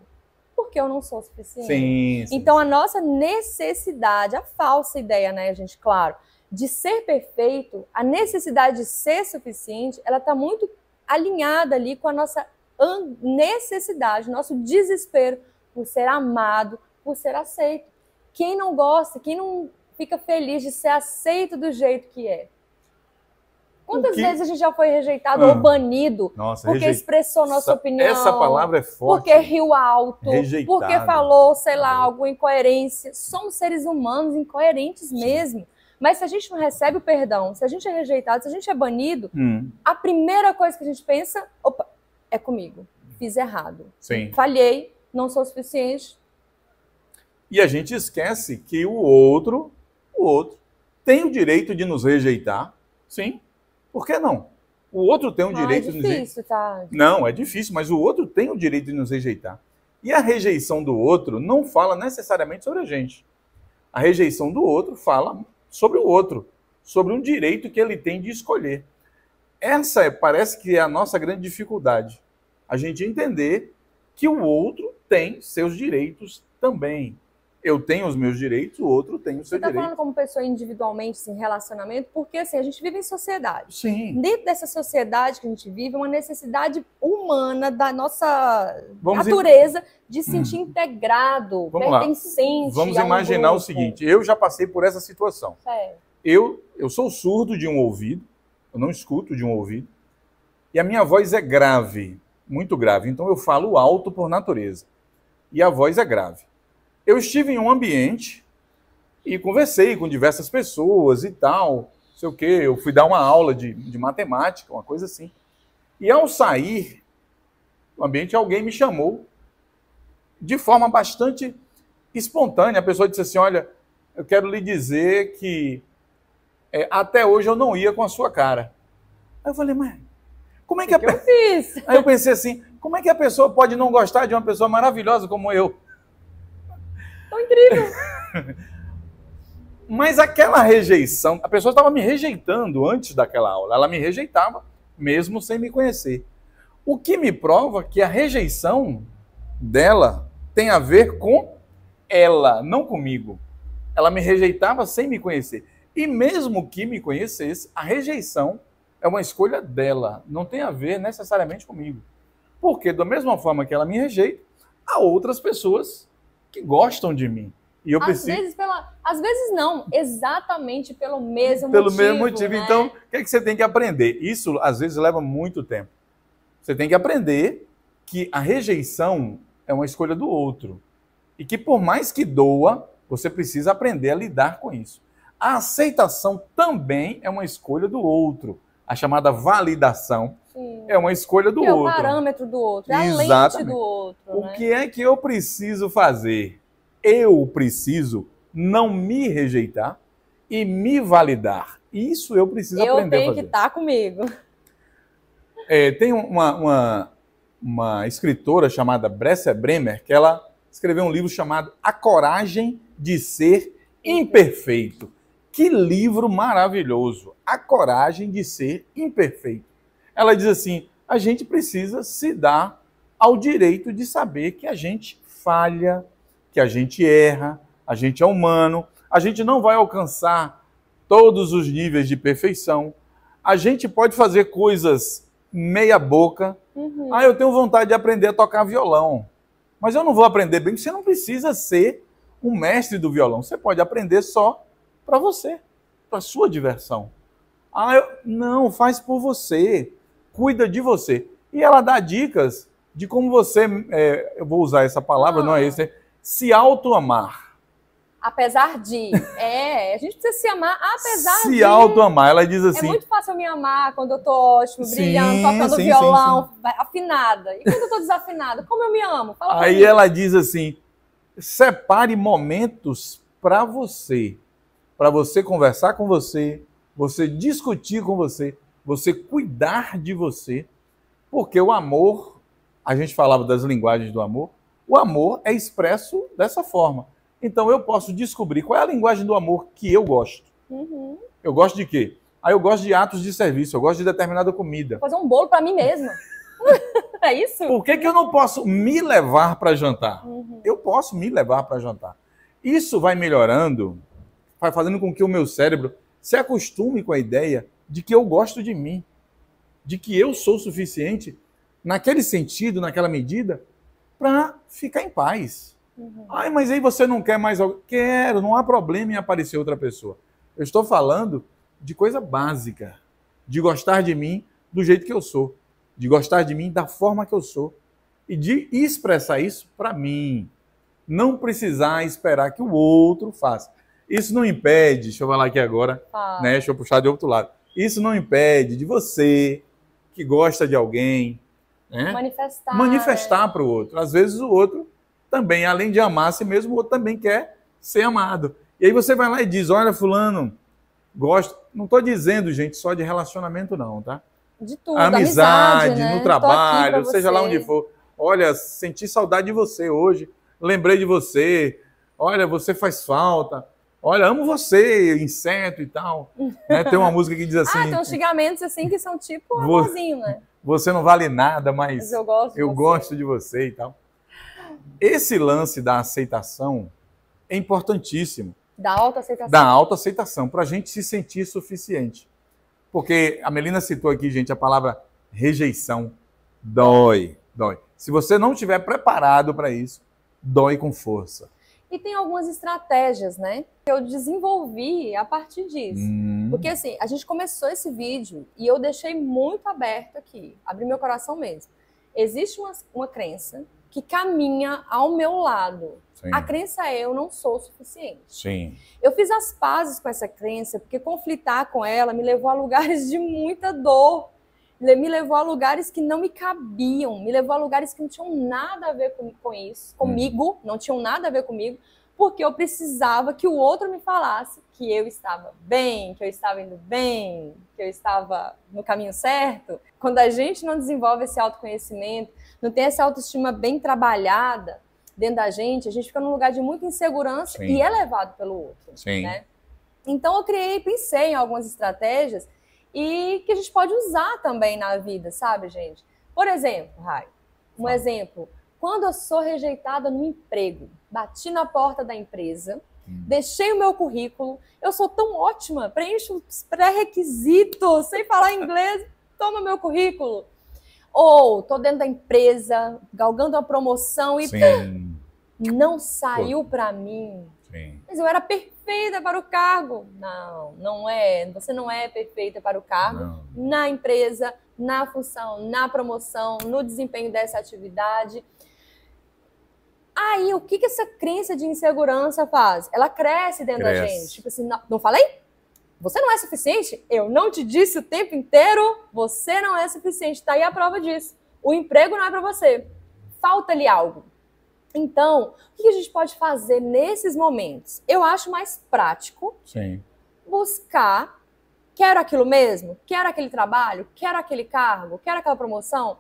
Porque eu não sou suficiente. Sim, então a nossa necessidade, a falsa ideia, né, gente, claro, de ser perfeito, a necessidade de ser suficiente, ela está muito alinhada ali com a nossa necessidade, nosso desespero por ser amado, por ser aceito. Quem não gosta, quem não fica feliz de ser aceito do jeito que é? Quantas vezes a gente já foi rejeitado ou banido porque expressou nossa opinião? Essa palavra é forte. Porque riu alto, rejeitado. Porque falou, sei lá, alguma incoerência. Somos seres humanos incoerentes mesmo. Mas se a gente não recebe o perdão, se a gente é rejeitado, se a gente é banido, a primeira coisa que a gente pensa, opa, é comigo, fiz errado. Sim. Falhei, não sou suficiente. E a gente esquece que o outro tem o direito de nos rejeitar, sim. Por que não? O outro tem o direito de nos rejeitar. Tá? Não, é difícil, mas o outro tem o direito de nos rejeitar. E a rejeição do outro não fala necessariamente sobre a gente. A rejeição do outro fala sobre o outro, sobre um direito que ele tem de escolher. Essa parece que é a nossa grande dificuldade. A gente entender que o outro tem seus direitos também. Eu tenho os meus direitos, o outro tem o seu direito. Você está falando como pessoa individualmente, em relacionamento, porque assim, a gente vive em sociedade. Sim. Dentro dessa sociedade que a gente vive, uma necessidade humana da nossa natureza de se sentir integrado, pertencente. Vamos imaginar o seguinte, eu já passei por essa situação. Eu sou surdo de um ouvido, eu não escuto de um ouvido, e a minha voz é grave, muito grave, então eu falo alto por natureza, e a voz é grave. Eu estive em um ambiente e conversei com diversas pessoas e tal, não sei o quê. Eu fui dar uma aula de matemática, uma coisa assim. E ao sair do ambiente, alguém me chamou de forma bastante espontânea. A pessoa disse assim, olha, eu quero lhe dizer que até hoje eu não ia com a sua cara. Aí eu falei, mas como é que eu fiz? Aí eu pensei assim, como é que a pessoa pode não gostar de uma pessoa maravilhosa como eu? Tão incrível. Mas aquela rejeição, a pessoa estava me rejeitando antes daquela aula. Ela me rejeitava, mesmo sem me conhecer. O que me prova que a rejeição dela tem a ver com ela, não comigo. Ela me rejeitava sem me conhecer. E mesmo que me conhecesse, a rejeição é uma escolha dela, não tem a ver necessariamente comigo. Porque da mesma forma que ela me rejeita, há outras pessoas que gostam de mim. E eu preciso... Às vezes não, exatamente pelo mesmo motivo. Pelo mesmo motivo. Né? Então, o que é que você tem que aprender? Isso, às vezes, leva muito tempo. Você tem que aprender que a rejeição é uma escolha do outro. E que, por mais que doa, você precisa aprender a lidar com isso. A aceitação também é uma escolha do outro. A chamada validação é uma escolha do outro. É o parâmetro do outro, é a lente do outro. O que é que eu preciso fazer? Eu preciso não me rejeitar e me validar. Isso eu preciso aprender a fazer. Eu tenho que estar comigo. Tem uma escritora chamada Bressia Bremer, que ela escreveu um livro chamado A Coragem de Ser Imperfeito. Que livro maravilhoso! A Coragem de Ser Imperfeito. Ela diz assim, a gente precisa se dar ao direito de saber que a gente falha, que a gente erra, a gente é humano, a gente não vai alcançar todos os níveis de perfeição, a gente pode fazer coisas meia boca. Eu tenho vontade de aprender a tocar violão, mas eu não vou aprender bem, porque você não precisa ser um mestre do violão, você pode aprender só para você, para sua diversão. Não, faz por você, cuida de você. E ela dá dicas de como você, eu vou usar essa palavra, não é esse, se auto-amar. Apesar de. A gente precisa se amar apesar de. Se auto-amar. Ela diz assim. É muito fácil eu me amar quando eu tô ótimo, brilhando, tocando violão, afinada. E quando eu tô desafinada, como eu me amo? Fala Aí ela diz assim: separe momentos para você conversar com você discutir com você cuidar de você, porque o amor, a gente falava das linguagens do amor, o amor é expresso dessa forma. Então eu posso descobrir qual é a linguagem do amor que eu gosto. Eu gosto de quê? Eu gosto de atos de serviço, eu gosto de determinada comida. Fazer um bolo para mim mesma. É isso? Por que eu não posso me levar para jantar? Eu posso me levar para jantar. Isso vai melhorando, vai fazendo com que o meu cérebro se acostume com a ideia de que eu gosto de mim, de que eu sou suficiente naquele sentido, naquela medida, para ficar em paz. Mas aí você não quer mais alguém? Quero, não há problema em aparecer outra pessoa. Eu estou falando de coisa básica, de gostar de mim do jeito que eu sou, de gostar de mim da forma que eu sou e de expressar isso para mim. Não precisar esperar que o outro faça. Isso não impede, deixa eu falar aqui agora, deixa eu puxar de outro lado. Isso não impede de você, que gosta de alguém, manifestar para o outro. Às vezes o outro também, além de amar a si mesmo, o outro também quer ser amado. E aí você vai lá e diz, olha, fulano, gosto. Não estou dizendo, gente, só de relacionamento não, tá? De tudo, amizade, né? no trabalho, seja lá onde for. Olha, senti saudade de você hoje, lembrei de você, olha, você faz falta. Olha, amo você, inseto e tal. Tem uma música que diz assim... tem uns xingamentos assim que são tipo amorzinho, né? Você não vale nada, mas eu gosto de você e tal. Esse lance da aceitação é importantíssimo. Da autoaceitação. Da autoaceitação, para a gente se sentir suficiente. Porque a Melina citou aqui, gente, a palavra rejeição. Dói. Se você não estiver preparado para isso, dói com força. E tem algumas estratégias, né, que eu desenvolvi a partir disso. Porque assim, a gente começou esse vídeo e eu deixei muito aberto aqui, abri meu coração mesmo. Existe uma crença que caminha ao meu lado. Sim. A crença é eu não sou suficiente. Sim. Eu fiz as pazes com essa crença porque conflitar com ela me levou a lugares de muita dor. Me levou a lugares que não me cabiam, me levou a lugares que não tinham nada a ver com isso, comigo, não tinham nada a ver comigo, porque eu precisava que o outro me falasse que eu estava bem, que eu estava indo bem, que eu estava no caminho certo. Quando a gente não desenvolve esse autoconhecimento, não tem essa autoestima bem trabalhada dentro da gente, a gente fica num lugar de muita insegurança. Sim. E é levado pelo outro. Sim. Né? Então eu pensei em algumas estratégias e que a gente pode usar também na vida, sabe, gente? Por exemplo, Rai, exemplo, quando eu sou rejeitada no emprego, bati na porta da empresa, deixei o meu currículo, eu sou tão ótima, preencho os pré-requisitos, sem falar inglês, toma meu currículo. Ou tô dentro da empresa, galgando a promoção e não saiu para mim. Sim. Mas eu era perfeita para o cargo. Não, não é. Você não é perfeita para o cargo. Não. Na empresa, na função, na promoção, no desempenho dessa atividade. Aí, o que essa crença de insegurança faz? Ela cresce dentro da gente. Tipo assim, não falei? Você não é suficiente? Eu não te disse o tempo inteiro? Você não é suficiente. Tá aí a prova disso. O emprego não é para você. Falta-lhe algo. Então, o que a gente pode fazer nesses momentos? Eu acho mais prático buscar Quero aquilo mesmo? Quero aquele trabalho? Quero aquele cargo? Quero aquela promoção?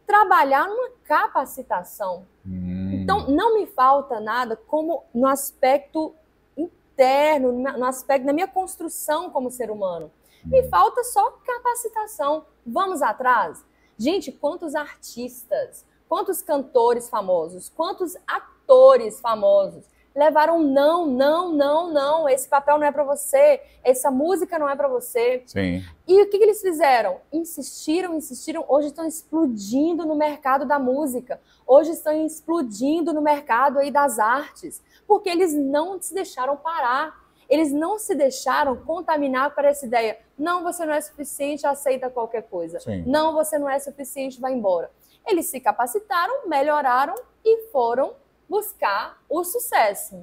Trabalhar numa capacitação. Então, não me falta nada como no aspecto interno, no aspecto da minha construção como ser humano. Me falta só capacitação. Vamos atrás? Gente, quantos artistas, quantos cantores famosos, quantos atores famosos levaram não, esse papel não é para você, essa música não é para você. Sim. E o que eles fizeram? Insistiram, hoje estão explodindo no mercado da música, hoje estão explodindo no mercado aí das artes, porque eles não se deixaram parar, eles não se deixaram contaminar por essa ideia, não, você não é suficiente, aceita qualquer coisa, Sim. não, você não é suficiente, vai embora. Eles se capacitaram, melhoraram e foram buscar o sucesso,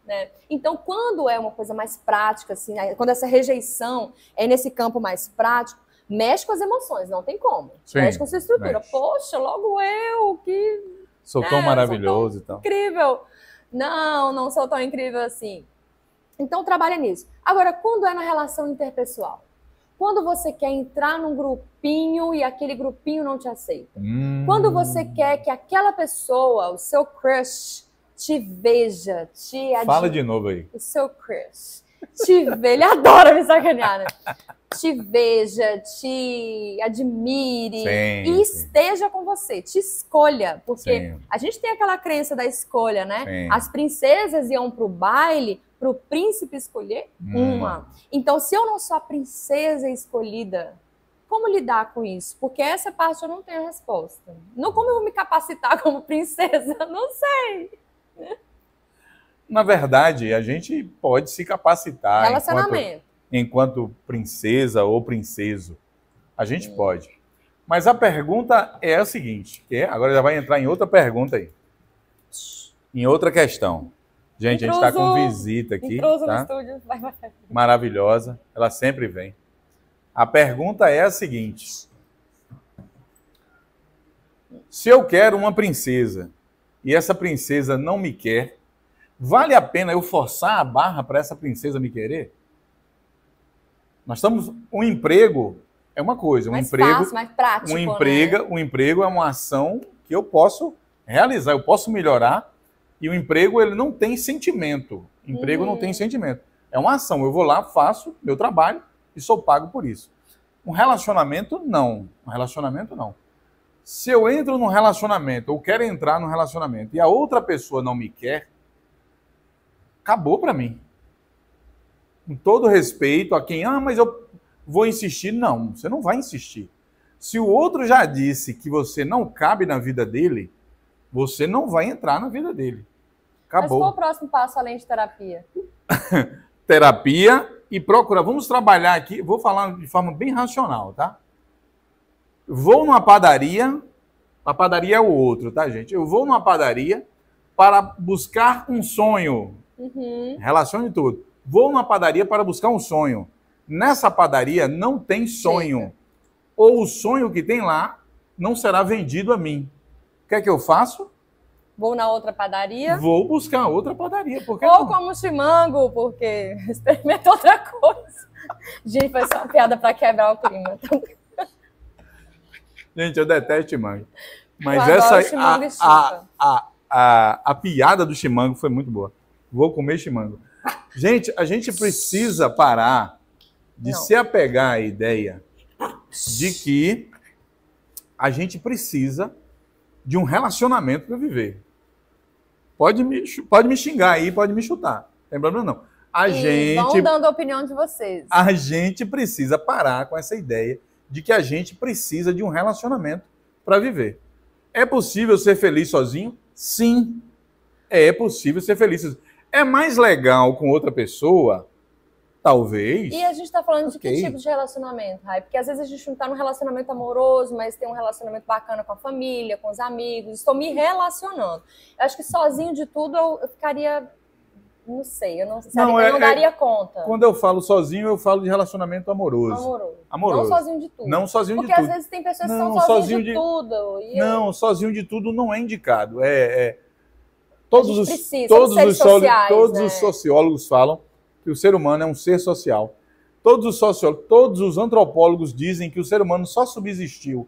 né? Então, quando é uma coisa mais prática, assim, quando essa rejeição é nesse campo mais prático, mexe com as emoções, não tem como. Sim, mexe com sua estrutura. mexe. Poxa, logo eu, que... Sou tão maravilhoso e tal. Incrível. Não sou tão incrível assim. Então, trabalha nisso. Agora, quando é na relação interpessoal? Quando você quer entrar num grupinho e aquele grupinho não te aceita. Quando você quer que aquela pessoa, o seu crush, te veja, te admire. Fala de novo aí. O seu crush. Te veja, ele adora me sacanear, né? Te veja, te admire e esteja com você, te escolha. Porque a gente tem aquela crença da escolha, né? Sim. As princesas iam pro baile para o príncipe escolher uma. Então, se eu não sou a princesa escolhida, como lidar com isso? Porque essa parte eu não tenho a resposta. Não, como eu vou me capacitar como princesa? Não sei. Na verdade, a gente pode se capacitar Relacionamento. enquanto princesa ou princeso. A gente pode. Mas a pergunta é a seguinte, que agora já vai entrar em outra pergunta aí. Em outra questão. Gente, a gente está com visita aqui, tá? No estúdio. Vai. Maravilhosa, ela sempre vem. A pergunta é a seguinte: se eu quero uma princesa e essa princesa não me quer, vale a pena eu forçar a barra para essa princesa me querer? Nós estamos... Um emprego é uma coisa, mais fácil, mais prático, um emprego é uma ação que eu posso realizar, eu posso melhorar. E o emprego, ele não tem sentimento. Emprego não tem sentimento. É uma ação. Eu vou lá, faço meu trabalho e sou pago por isso. Um relacionamento, não. Um relacionamento, não. Se eu entro num relacionamento, ou quero entrar num relacionamento, e a outra pessoa não me quer, acabou para mim. Com todo respeito a quem, mas eu vou insistir. Não, você não vai insistir. Se o outro já disse que você não cabe na vida dele, você não vai entrar na vida dele. Acabou. Mas qual o próximo passo além de terapia? Terapia e procurar. Vamos trabalhar aqui, vou falar de forma bem racional, tá? Vou numa padaria, a padaria é o outro, tá, gente? Eu vou numa padaria para buscar um sonho. Relacione tudo. Vou numa padaria para buscar um sonho. Nessa padaria não tem sonho. Chega. Ou o sonho que tem lá não será vendido a mim. O que é que eu faço? Vou na outra padaria. Vou buscar outra padaria. Por que ou não? como chimango, porque experimenta outra coisa. Gente, foi só uma piada para quebrar o clima. Então... Gente, eu detesto chimango. Mas eu essa chimango e a piada do chimango foi muito boa. Vou comer chimango. Gente, a gente precisa parar de se apegar à ideia de que a gente precisa de um relacionamento para viver. Pode me xingar aí, pode me chutar. Não tem problema não. Vão dando a opinião de vocês. A gente precisa parar com essa ideia de que a gente precisa de um relacionamento para viver. É possível ser feliz sozinho? Sim. É possível ser feliz sozinho. É mais legal com outra pessoa? Talvez. E a gente tá falando de que tipo de relacionamento, Rai? Porque às vezes a gente não tá num relacionamento amoroso, mas tem um relacionamento bacana com a família, com os amigos. Estou me relacionando. Eu acho que sozinho de tudo eu ficaria... Não sei, eu não daria conta. Quando eu falo sozinho, eu falo de relacionamento amoroso. Não sozinho de tudo. Não sozinho Porque de tudo. Porque às vezes tem pessoas que são sozinhas de tudo. Não, sozinho de tudo não é indicado. Todos os sociólogos falam que o ser humano é um ser social. todos os antropólogos dizem que o ser humano só subsistiu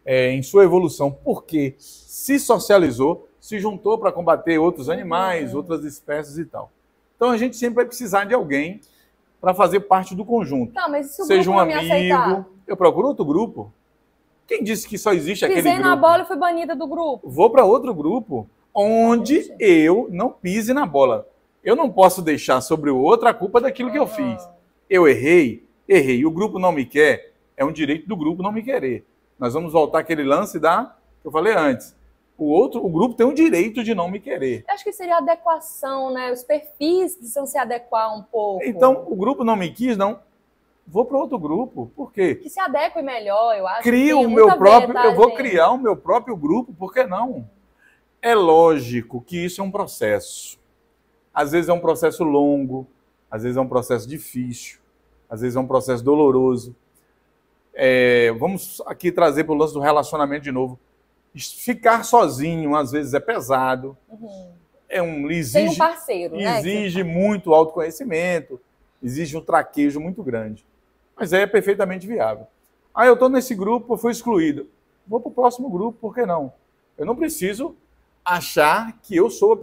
em sua evolução porque se socializou, se juntou para combater outros animais, outras espécies e tal. Então a gente sempre vai precisar de alguém para fazer parte do conjunto. Tá, mas se o Seja grupo um não me aceitar? amigo, eu procuro outro grupo. Quem disse que só existe aquele Pisei grupo? na bola e fui banida do grupo. Vou para outro grupo onde eu não pise na bola. Eu não posso deixar sobre o outro a culpa daquilo que eu fiz. Eu errei. O grupo não me quer, é um direito do grupo não me querer. Nós vamos voltar àquele lance que eu falei antes. O grupo tem o direito de não me querer. Eu acho que seria adequação, né? Os perfis precisam se adequar um pouco. Então, o grupo não me quis, não. Vou para outro grupo. Por quê? Que se adeque melhor, eu acho. Eu vou criar o meu próprio grupo, por que não? É lógico que isso é um processo. Às vezes é um processo longo, às vezes é um processo difícil, às vezes é um processo doloroso. Vamos aqui trazer para o lance do relacionamento de novo. Ficar sozinho, às vezes, é pesado. Tem um parceiro, né? Exige muito autoconhecimento, exige um traquejo muito grande. Mas é perfeitamente viável. Eu estou nesse grupo, eu fui excluído. Vou para o próximo grupo, por que não? Eu não preciso achar que eu sou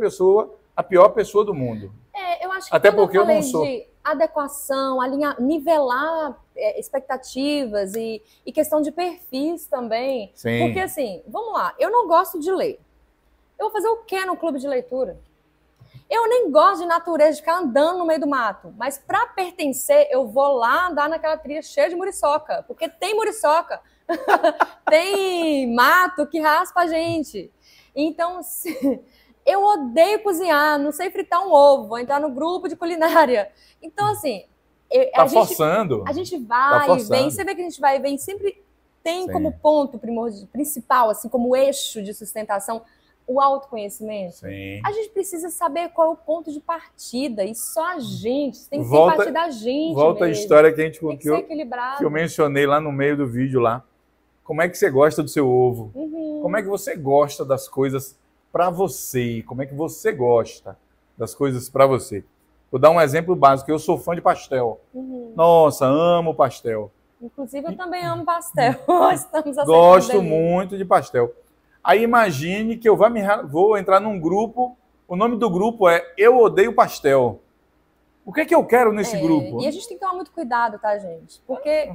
a pior pessoa do mundo. Eu acho que até porque eu não sou. De adequação, nivelar expectativas e questão de perfis também. Sim. Porque assim, vamos lá, eu não gosto de ler. Eu vou fazer o quê no clube de leitura? Eu nem gosto de natureza, de ficar andando no meio do mato. Mas para pertencer, eu vou lá andar naquela trilha cheia de muriçoca. Porque tem muriçoca. Tem mato que raspa a gente. Então, eu odeio cozinhar, não sei fritar um ovo, vou entrar no grupo de culinária. Então, assim... forçando. A gente vai e vem. Você vê que a gente vai e vem, sempre tem como ponto principal, assim, como eixo de sustentação, o autoconhecimento. Sim. A gente precisa saber qual é o ponto de partida, e só a gente tem que ser partir da gente. Volta mesmo. A história que a gente tem que ser equilibrado. Que eu mencionei lá no meio do vídeo lá. Como é que você gosta do seu ovo? Como é que você gosta das coisas para você? Como é que você gosta das coisas para você? Vou dar um exemplo básico. Eu sou fã de pastel. Nossa, amo pastel. Inclusive, eu também amo pastel. Estamos Gosto muito de pastel. Aí imagine que eu vou entrar num grupo, o nome do grupo é Eu Odeio Pastel. O que é que eu quero nesse grupo? E a gente tem que tomar muito cuidado, tá, gente? Porque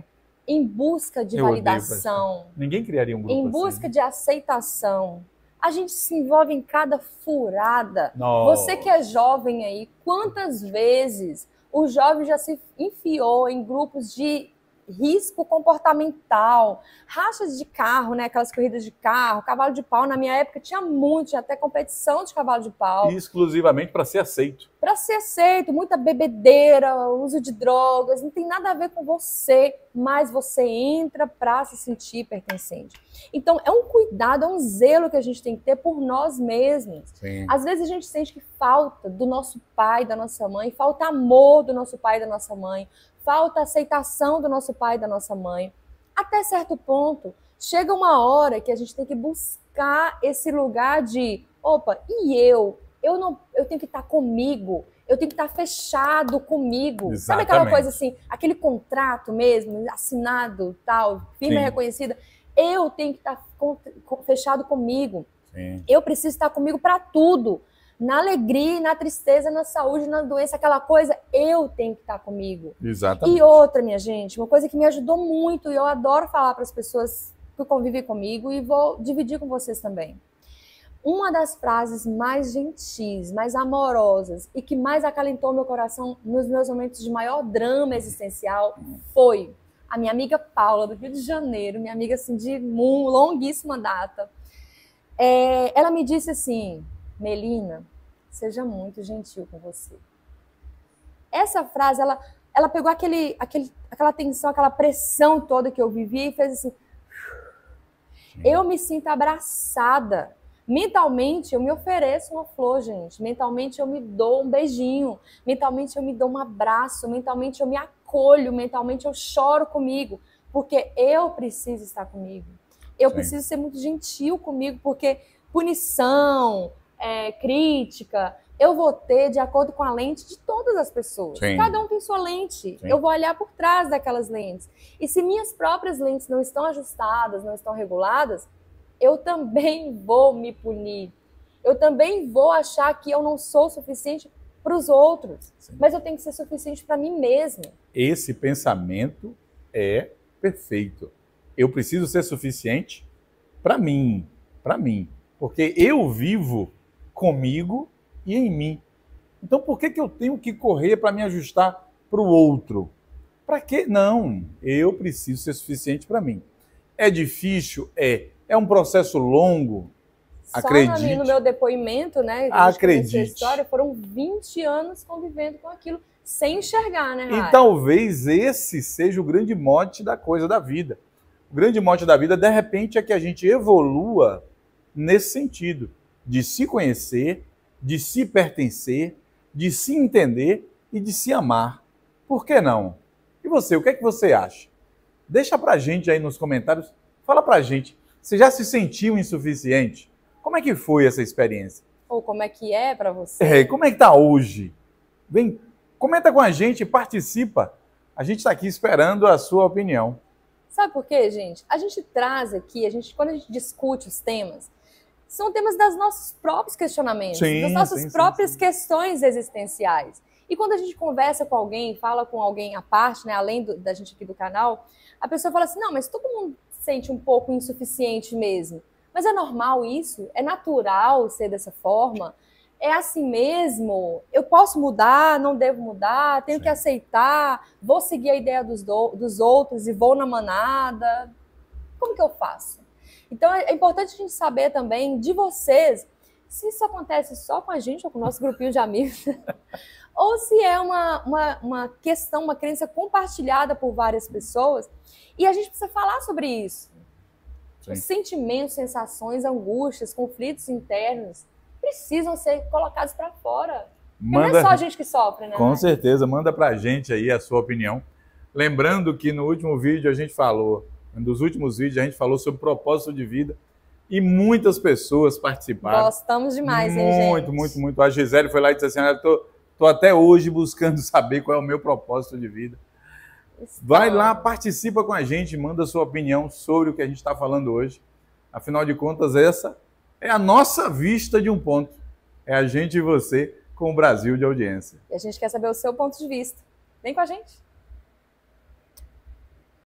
em busca de validação, ninguém criaria um grupo em busca de aceitação, a gente se envolve em cada furada. Você que é jovem aí, quantas vezes o jovem já se enfiou em grupos de risco comportamental, rachas de carro, né? Aquelas corridas de carro, cavalo de pau. Na minha época tinha até competição de cavalo de pau. Exclusivamente para ser aceito. Para ser aceito, muita bebedeira, uso de drogas, não tem nada a ver com você, mas você entra para se sentir pertencente. Então, é um cuidado, é um zelo que a gente tem que ter por nós mesmos. Sim. Às vezes a gente sente que falta do nosso pai, da nossa mãe, falta amor do nosso pai e da nossa mãe, falta aceitação do nosso pai e da nossa mãe. Até certo ponto, chega uma hora que a gente tem que buscar esse lugar de, opa, e eu? Eu tenho que estar comigo, eu tenho que estar fechado comigo. Exatamente. Sabe aquela coisa assim, aquele contrato mesmo, assinado, tal, firma reconhecida? Eu tenho que estar fechado comigo. Sim. Eu preciso estar comigo para tudo. Na alegria, na tristeza, na saúde, na doença, aquela coisa, eu tenho que estar comigo. Exatamente. E outra, minha gente, uma coisa que me ajudou muito, e eu adoro falar para as pessoas que convivem comigo, e vou dividir com vocês também. Uma das frases mais gentis, mais amorosas, e que mais acalentou meu coração nos meus momentos de maior drama existencial, foi a minha amiga Paula, do Rio de Janeiro, minha amiga assim, de longuíssima data. Ela me disse assim: Melina, seja muito gentil com você. Essa frase, ela pegou aquela tensão, aquela pressão toda que eu vivia e fez assim. Eu me sinto abraçada. Mentalmente, eu me ofereço uma flor, gente. Mentalmente, eu me dou um beijinho. Mentalmente, eu me dou um abraço. Mentalmente, eu me acolho. Mentalmente, eu choro comigo. Porque eu preciso estar comigo. Eu preciso ser muito gentil comigo, porque punição... crítica, eu vou ter de acordo com a lente de todas as pessoas. Sim. Cada um tem sua lente. Sim. Eu vou olhar por trás daquelas lentes. E se minhas próprias lentes não estão ajustadas, não estão reguladas, eu também vou me punir. Eu também vou achar que eu não sou suficiente para os outros. Sim. Mas eu tenho que ser suficiente para mim mesmo. Esse pensamento é perfeito. Eu preciso ser suficiente para mim, porque eu vivo comigo e em mim. Então, por que eu tenho que correr para me ajustar para o outro? Para quê? Não, eu preciso ser suficiente para mim. É difícil? É um processo longo? Acredite. Só no meu depoimento, né? Acredite. A história, foram 20 anos convivendo com aquilo, sem enxergar, né, Rai? E talvez esse seja o grande mote da coisa da vida. O grande mote da vida, de repente, é que a gente evolua nesse sentido, de se conhecer, de se pertencer, de se entender e de se amar. Por que não? E você, o que é que você acha? Deixa pra gente aí nos comentários, fala pra gente, você já se sentiu insuficiente? Como é que foi essa experiência? Ou como é que é pra você? Como é que tá hoje? Vem, comenta com a gente, participa. A gente está aqui esperando a sua opinião. Sabe por quê, gente? A gente traz aqui, quando a gente discute os temas, são temas dos nossos próprios questionamentos, das nossas próprias questões existenciais. E quando a gente conversa com alguém, fala com alguém à parte, né, além da gente aqui do canal, a pessoa fala assim, não, mas todo mundo se sente um pouco insuficiente mesmo. Mas é normal isso? É natural ser dessa forma? É assim mesmo? Eu posso mudar? Não devo mudar? Tenho que aceitar? Vou seguir a ideia dos outros e vou na manada? Como que eu faço? Então é importante a gente saber também de vocês se isso acontece só com a gente ou com o nosso grupinho de amigos, ou se é uma questão, uma crença compartilhada por várias pessoas e a gente precisa falar sobre isso. Sim. Os sentimentos, sensações, angústias, conflitos internos precisam ser colocados para fora. Porque não é só a gente que sofre, né? Com certeza, manda pra gente aí a sua opinião. Lembrando que no último vídeo a gente falou, um dos últimos vídeos a gente falou sobre propósito de vida e muitas pessoas participaram. Gostamos demais, hein, gente? Muito. A Gisele foi lá e disse assim, tô até hoje buscando saber qual é o meu propósito de vida. Vai lá, participa com a gente, manda sua opinião sobre o que a gente está falando hoje. Afinal de contas, essa é a nossa vista de um ponto. É a gente e você com o Brasil de audiência. E a gente quer saber o seu ponto de vista. Vem com a gente.